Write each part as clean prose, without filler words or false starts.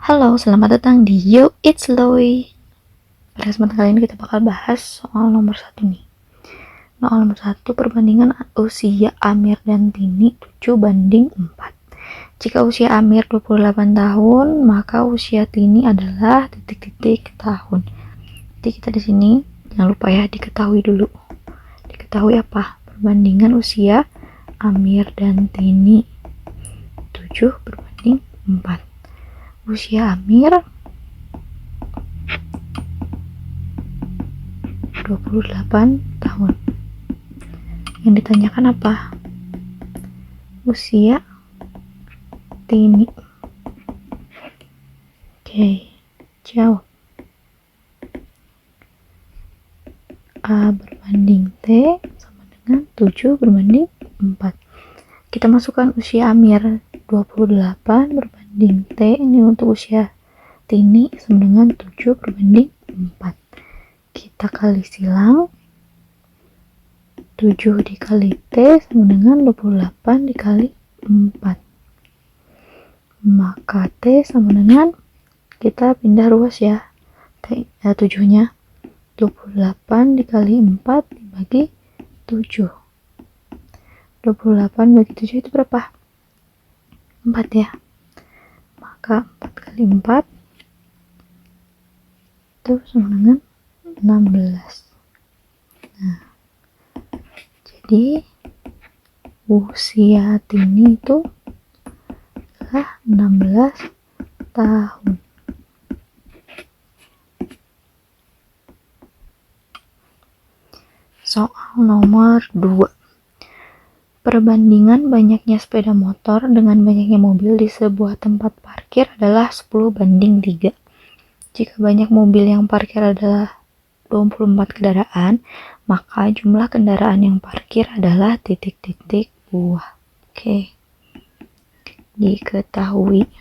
Halo, selamat datang di Yo It's Loy. Pada kesempatan kali ini kita bakal bahas soal nomor 1 nih. Soal nomor 1, perbandingan usia Amir dan Tini 7 banding 4. Jika usia Amir 28 tahun, maka usia Tini adalah titik-titik tahun. Jadi kita di sini jangan lupa ya, diketahui dulu. Diketahui apa? Perbandingan usia Amir dan Tini 7 berbanding 4. Usia Amir 28 tahun. Yang ditanyakan apa? Usia Tini. Oke, jawab. A berbanding T sama dengan 7 berbanding 4. Kita masukkan usia Amir 28 berbanding T, ini untuk usia Tini sama dengan 7 berbanding 4. Kita kali silang, 7 dikali T sama dengan 28 dikali 4. Maka T sama dengan, kita pindah ruas ya, 7-nya 28 dikali 4 dibagi 7. 28 bagi 7 itu berapa? 4 ya. Maka 4 kali 4 itu sama dengan 16. Nah, jadi usia Tini itu adalah 16 tahun. Soal nomor 2. Perbandingan banyaknya sepeda motor dengan banyaknya mobil di sebuah tempat parkir adalah 10 banding 3. Jika banyak mobil yang parkir adalah 24 kendaraan, maka jumlah kendaraan yang parkir adalah titik-titik buah. Oke. Diketahui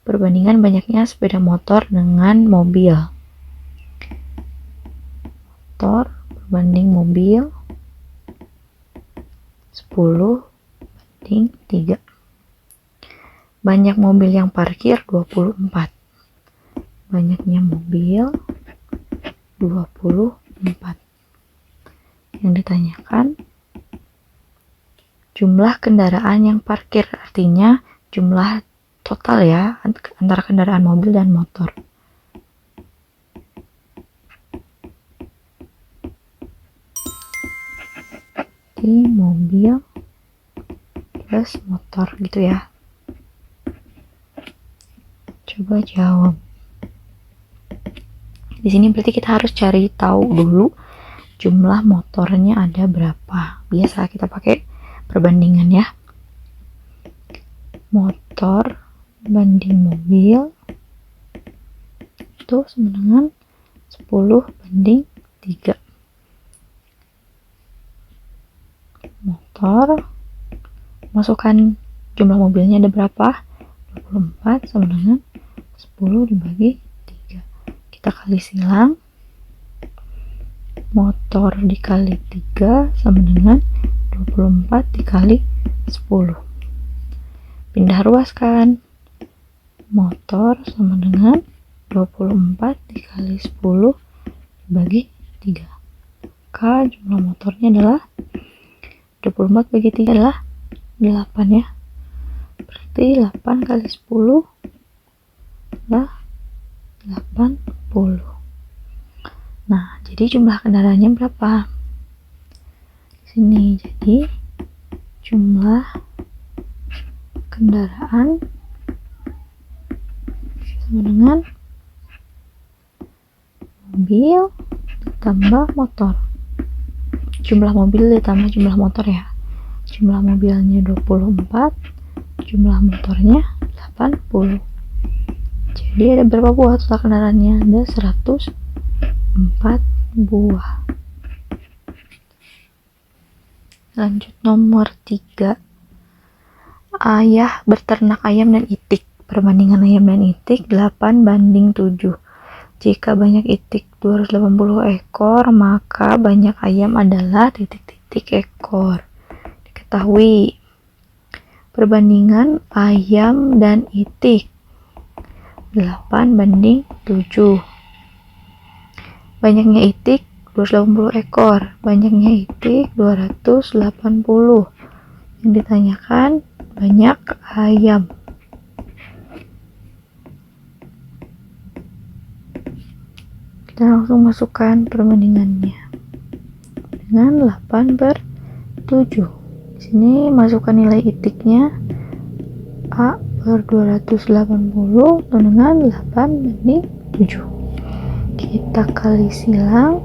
perbandingan banyaknya sepeda motor dengan mobil. Motor berbanding mobil 10 banding 3. Banyak mobil yang parkir 24. Banyaknya mobil 24. Yang ditanyakan jumlah kendaraan yang parkir, artinya jumlah total ya antara kendaraan mobil dan motor. Jadi mobil plus motor gitu ya. Coba jawab. Di sini berarti kita harus cari tahu dulu jumlah motornya ada berapa. Biasa kita pakai perbandingan ya. Motor banding mobil itu sama dengan 10 banding 3. Motor, masukkan jumlah mobilnya ada berapa? 24 sama dengan 10 dibagi 3. Kita kali silang, motor dikali 3 sama dengan 24 dikali 10. Pindah ruas kan, motor sama dengan 24 dikali 10 dibagi 3. Maka jumlah motornya adalah 24 bagi 3 adalah 8 ya. Berarti 8 kali 10 adalah 80. Nah, jadi jumlah kendaraannya berapa? Di sini jadi jumlah kendaraan sama dengan mobil ditambah motor. Jumlah mobil ditambah jumlah motor ya. Jumlah mobilnya 24, jumlah motornya 80. Jadi ada berapa buah total kendaraannya? Ada 104 buah. Lanjut nomor 3. Ayah berternak ayam dan itik. Perbandingan ayam dan itik 8 banding 7. Jika banyak itik 280 ekor, maka banyak ayam adalah titik-titik ekor. Diketahui perbandingan ayam dan itik 8 banding 7. Banyaknya itik 280 ekor, banyaknya itik 280. Yang ditanyakan banyak ayam. Kita langsung masukkan perbandingannya dengan 8/7. Di sini masukkan nilai itiknya A per 280 dengan 8/7. Kita kali silang,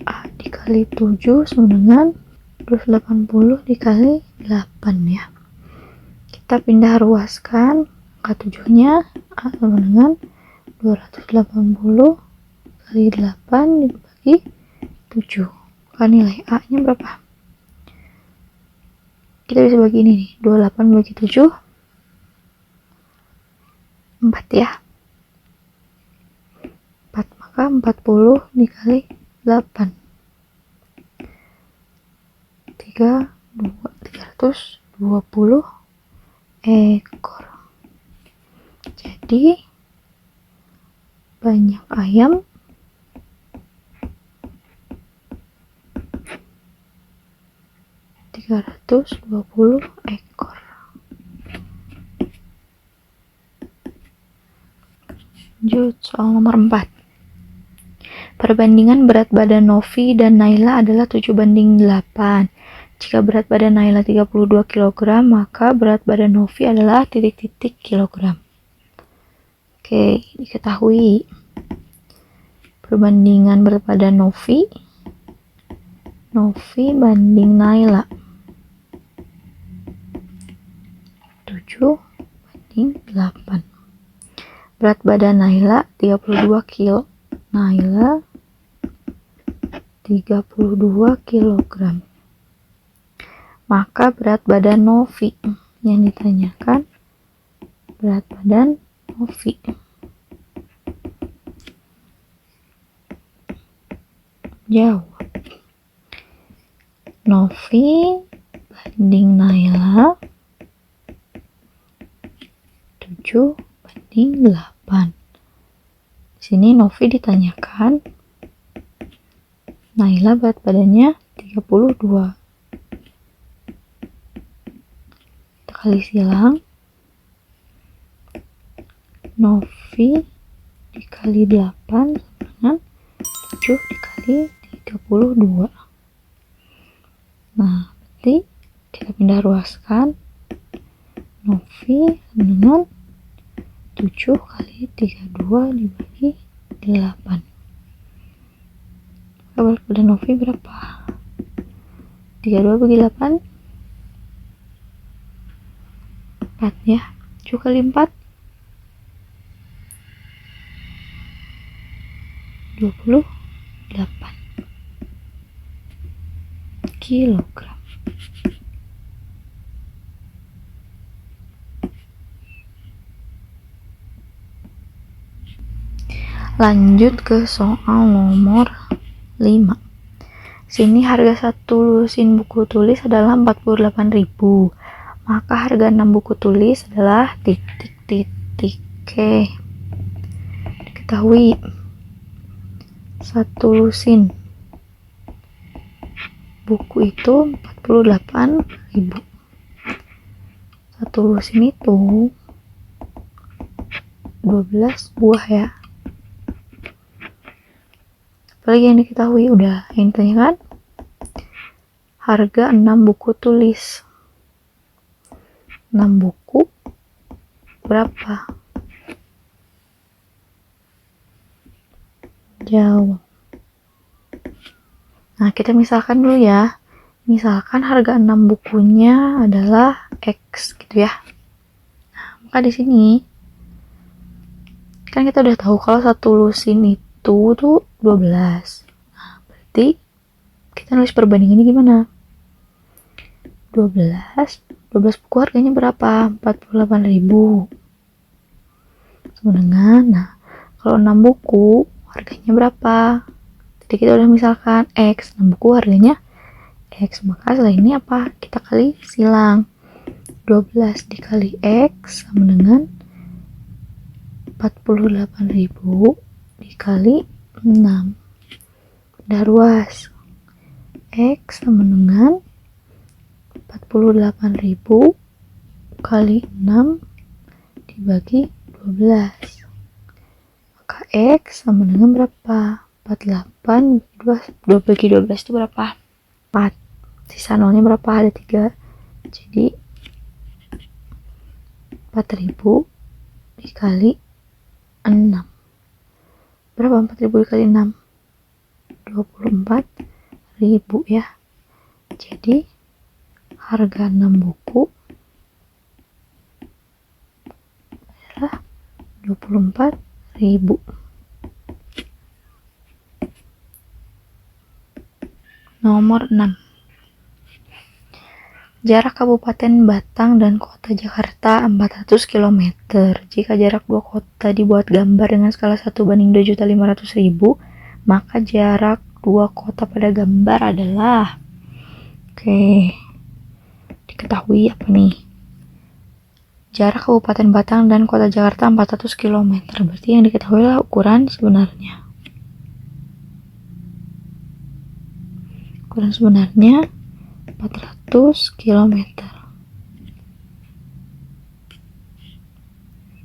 A dikali 7 sama dengan 280 dikali 8 ya. Kita pindah ruaskan angka 7 nya, A sama dengan 280 kali 8 dibagi 7. Maka nilai A nya berapa? Kita bisa bagi ini nih, 28 bagi 7 4 ya. 4, maka 40 dikali 8 320 ekor. Jadi banyak ayam 320 ekor. Lanjut soal nomor 4. Perbandingan berat badan Novi dan Naila adalah 7/8. Jika berat badan Naila 32 kg, maka berat badan Novi adalah titik-titik kilogram. Oke, diketahui perbandingan berat badan Novi banding Naila 7/8. Berat badan Naila 32 kg. Naila 32 kg. Maka berat badan Novi yang ditanyakan berat badan Novi. Jawab. Novi banding Naila 7/8. Di sini Novi ditanyakan Naila berat badannya 32. Kita kali silang, Novi dikali 8 sama dengan 7 dikali 32. Nah, berarti kita pindah ruaskan, Novi sama dengan 7 kali 32 dibagi 8. Berat badan Novi berapa? 32 bagi 8 4 ya. 7 kali 4 28 kilogram. Lanjut ke soal nomor 5. Sini harga satu lusin buku tulis adalah 48.000. Maka harga 6 buku tulis adalah titik-titik. Oke. Diketahui satu lusin buku itu 48.000. Satu lusin itu 12 buah ya. Apalagi yang diketahui udah, yang ditanyakan harga 6 buku tulis. 6 buku berapa? Jawab. Nah, kita misalkan dulu ya. Misalkan harga 6 bukunya adalah X gitu ya. Nah, maka di sini kan kita udah tahu kalau satu lusin itu tuh 12. Nah, berarti kita nulis perbandingannya gimana? 12 buku harganya berapa? 48.000. Sama dengan, nah, kalau 6 buku harganya berapa? Jadi kita udah misalkan X, 6 buku harganya X. Maka setelah ini apa? Kita kali silang. 12 dikali X sama dengan 48.000 dikali 6. Udah ruas. X sama dengan 48.000 kali 6 dibagi 12. Maka X sama dengan berapa? 48 bagi 12 itu berapa? 4. Sisa nolnya berapa? Ada 3. Jadi 4.000 dikali 6. Berapa 4.000 dikali 6? 24.000 ya. Jadi harga 6 buku adalah 24.000. Nomor 6. Jarak Kabupaten Batang dan Kota Jakarta 400 km. Jika jarak dua kota dibuat gambar dengan skala 1:2.500.000, maka jarak dua kota pada gambar adalah, diketahui apa nih? Jarak Kabupaten Batang dan Kota Jakarta 400 km. Berarti yang diketahui adalah ukuran sebenarnya. Ukuran sebenarnya 400 km.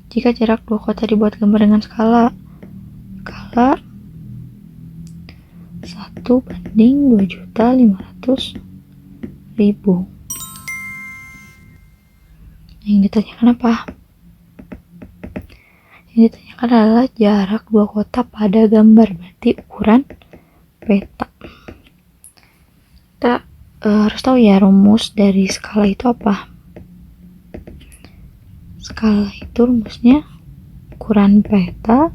Jika jarak dua kota dibuat gambar dengan skala 1:2.500.000. Yang ditanyakan apa? Yang ditanyakan adalah jarak dua kota pada gambar, berarti ukuran peta. Kita harus tahu ya rumus dari skala itu apa. Skala itu rumusnya ukuran peta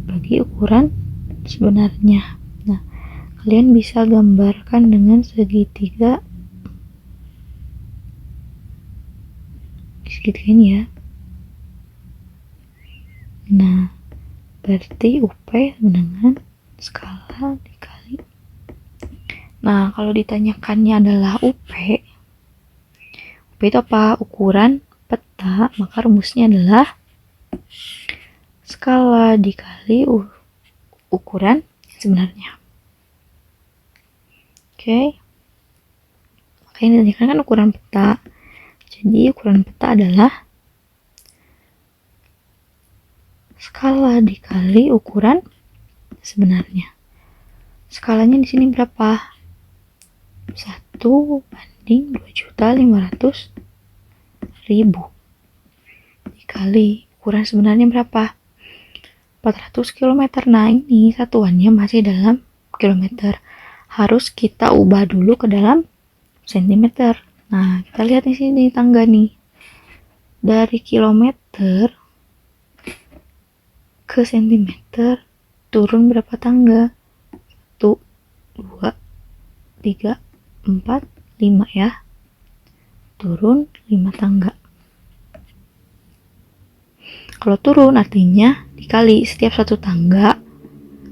bagi ukuran sebenarnya. Nah, kalian bisa gambarkan dengan segitiga ini ya. Nah, berarti UP dengan skala dikali. Nah, kalau ditanyakannya adalah UP itu apa? Ukuran peta, maka rumusnya adalah skala dikali ukuran sebenarnya. Maka ini ditanyakan kan ukuran peta. Jadi ukuran peta adalah skala dikali ukuran sebenarnya. Skalanya di sini berapa? 1:2.500.000 dikali ukuran sebenarnya berapa? 400 km. Nah, ini satuannya masih dalam kilometer. Harus kita ubah dulu ke dalam sentimeter. Nah, kita lihat di sini tangga nih. Dari kilometer ke sentimeter turun berapa tangga? 1, 2, 3, 4, 5 ya. Turun 5 tangga. Kalau turun artinya dikali setiap satu tangga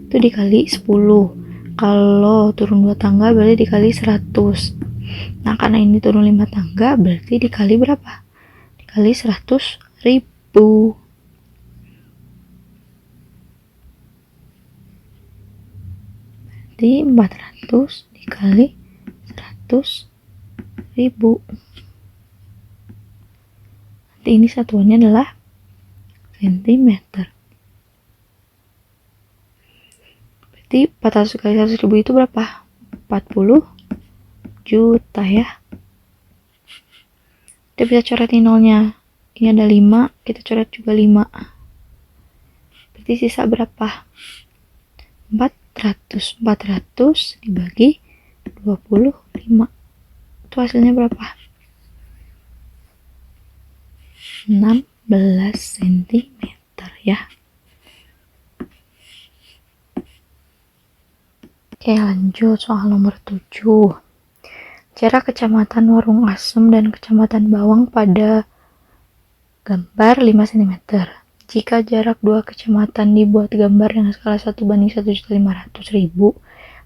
itu dikali 10. Kalau turun 2 tangga berarti dikali 100. Nah, karena ini turun 5 tangga berarti dikali berapa? Dikali 100.000. Berarti 400 dikali 100.000. Nanti ini satuannya adalah sentimeter. Berarti 400 kali 100.000 itu berapa? 40 juta ya. Kita bisa coret nolnya. Ini ada 5, kita coret juga 5. Berarti sisa berapa? 400 dibagi 25. Itu hasilnya berapa? 16 cm ya. Oke, lanjut soal nomor 7. Jarak Kecamatan Warung Asem dan Kecamatan Bawang pada gambar 5 cm. Jika jarak dua kecamatan dibuat gambar dengan skala 1:1.500.000,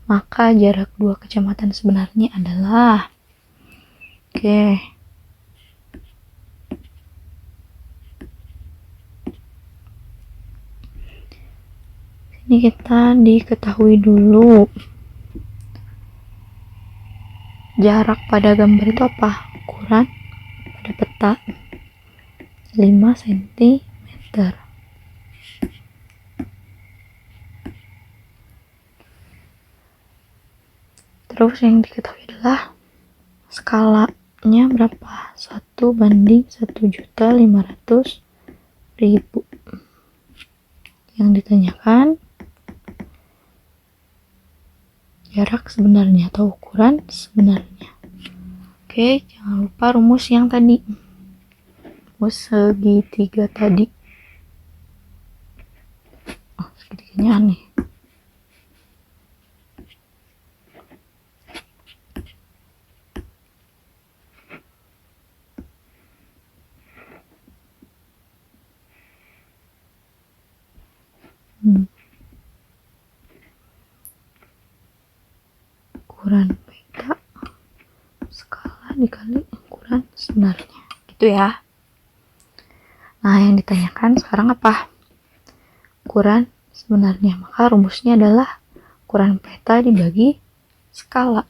maka jarak dua kecamatan sebenarnya adalah Ini kita diketahui dulu jarak pada gambar itu apa? Ukuran pada peta 5 cm. Terus yang diketahui adalah skalanya berapa? 1:1.500.000. Yang ditanyakan jarak sebenarnya atau ukuran sebenarnya. Oke, jangan lupa rumus yang tadi. Rumus segitiga tadi. Oh, segitiganya aneh. Ukuran peta skala dikali ukuran sebenarnya, gitu ya. Nah, yang ditanyakan sekarang apa? Ukuran sebenarnya. Maka rumusnya adalah ukuran peta dibagi skala.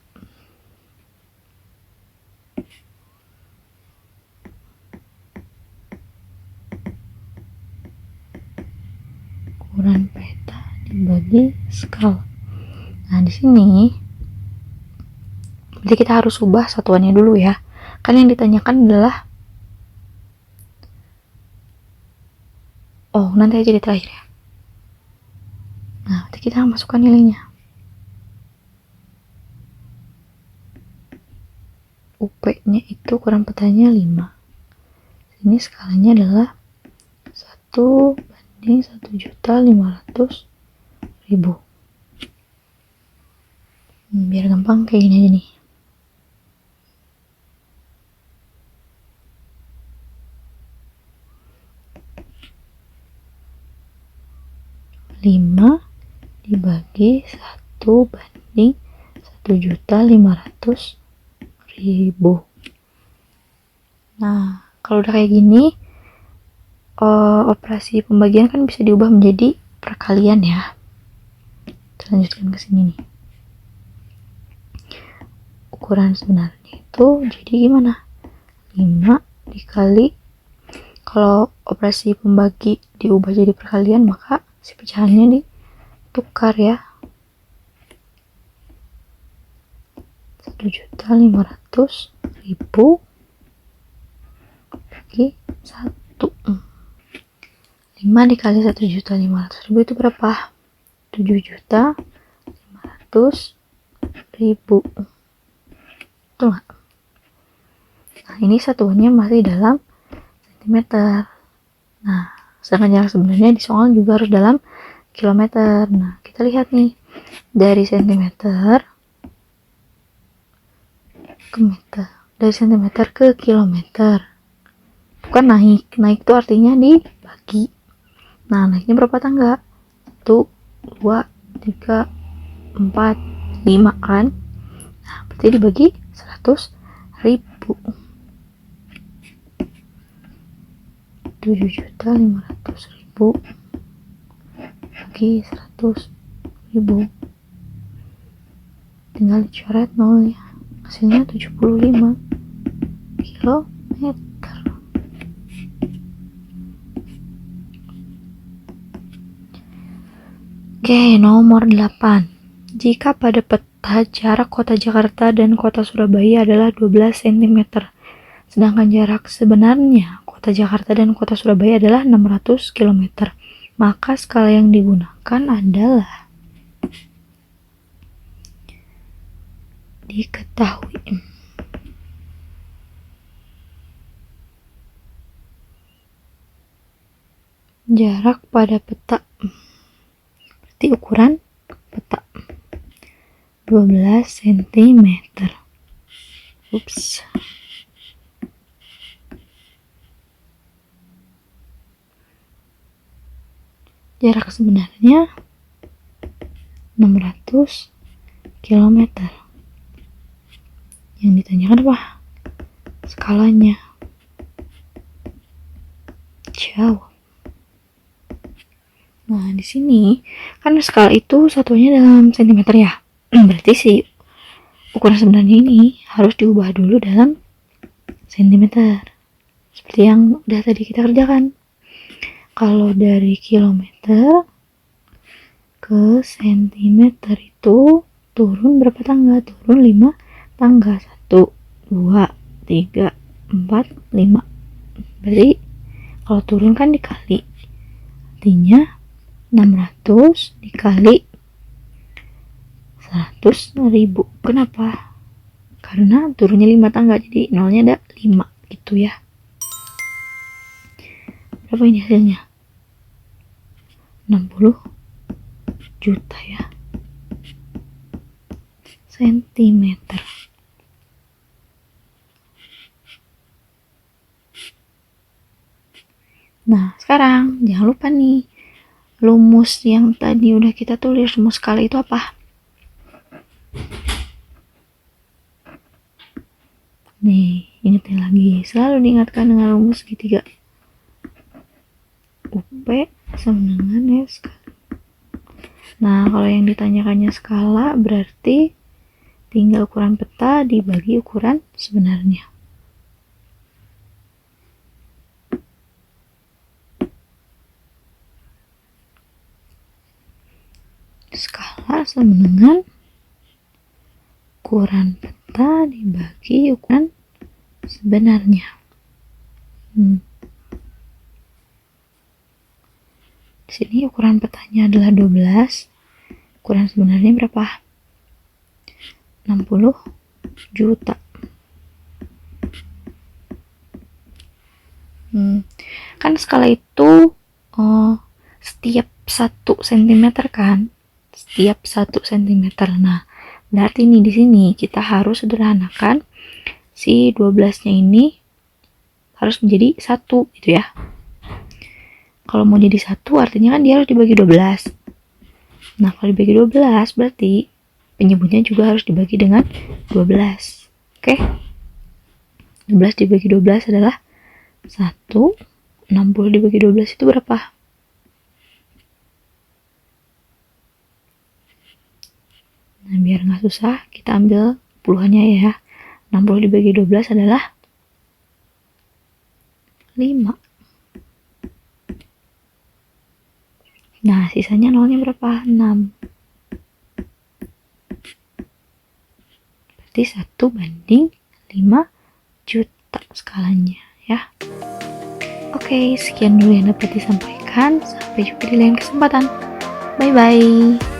Ukuran peta dibagi skala. Nah, di sini berarti kita harus ubah satuannya dulu ya. Kan yang ditanyakan adalah nanti aja di terakhir ya. Nah, berarti kita masukkan nilainya. UP-nya itu ukuran petanya 5. Ini skalanya adalah 1:1.500.000. Biar gampang kayak gini aja nih. 5 dibagi 1/1.500.000. Nah, kalau udah kayak gini, operasi pembagian kan bisa diubah menjadi perkalian ya. Kita lanjutkan ke sini nih. Ukuran sebenarnya itu jadi gimana? 5 dikali, kalau operasi pembagi diubah jadi perkalian, maka si pecahannya ditukar ya. 1.500.000 bagi 1. 5 dikali 1.500.000 itu berapa? 7.500.000. Betul nggak? Nah, ini satuannya masih dalam cm. Nah, sedangkan jarak sebenarnya di soal juga harus dalam kilometer. Nah, kita lihat nih, dari cm ke meter, dari cm ke kilometer. Bukan naik itu artinya dibagi. Nah, naiknya berapa tangga? 1, 2, 3, 4, 5 kan? Nah, berarti dibagi 100.000. 7.500.000 bagi 100.000, tinggal dicoret nolnya, hasilnya 75 kilometer. Oke, nomor 8. Jika pada peta jarak kota Jakarta dan kota Surabaya adalah 12 cm, sedangkan jarak sebenarnya kota Jakarta dan kota Surabaya adalah 600 km, maka skala yang digunakan adalah diketahui. Jarak pada peta, berarti ukuran peta 12 cm. Ups. Jarak sebenarnya 600 km. Yang ditanyakan apa? Skalanya. Jawab. Nah, di sini kan skala itu satunya dalam sentimeter ya. Berarti sih ukuran sebenarnya ini harus diubah dulu dalam sentimeter. Seperti yang udah tadi kita kerjakan. Kalau dari kilometer ke sentimeter itu turun berapa tangga? Turun 5 tangga. 1, 2, 3, 4, 5. Berarti kalau turun kan dikali. Artinya 600 dikali 100.000. Kenapa? Karena turunnya 5 tangga, jadi nolnya ada 5 gitu ya. Berapa ini hasilnya? 60 juta ya. Sentimeter. Nah, sekarang jangan lupa nih, rumus yang tadi udah kita tulis, rumus skala itu apa? Nih, ingetin lagi, selalu diingatkan dengan rumus segitiga. UP sama dengan S. Nah, kalau yang ditanyakannya skala berarti tinggal ukuran peta dibagi ukuran sebenarnya. Skala sama dengan ukuran peta dibagi ukuran sebenarnya. Di sini ukuran petanya adalah 12. Ukuran sebenarnya berapa? 60 juta. Kan skala itu setiap 1 cm kan? Setiap 1 cm. Nah, berarti nih di sini kita harus sederhanakan si 12-nya ini harus menjadi 1 gitu ya. Kalau mau jadi 1 artinya kan dia harus dibagi 12. Nah, kalau dibagi 12 berarti penyebutnya juga harus dibagi dengan 12. Oke? 12 dibagi 12 adalah 1. 60 dibagi 12 itu berapa? Nah, biar nggak susah, kita ambil puluhannya ya. 60 dibagi 12 adalah 5. Nah, sisanya nolnya berapa? 6. Berarti 1 banding 5 juta skalanya ya. Oke, sekian dulu yang dapat disampaikan. Sampai jumpa di lain kesempatan. Bye-bye.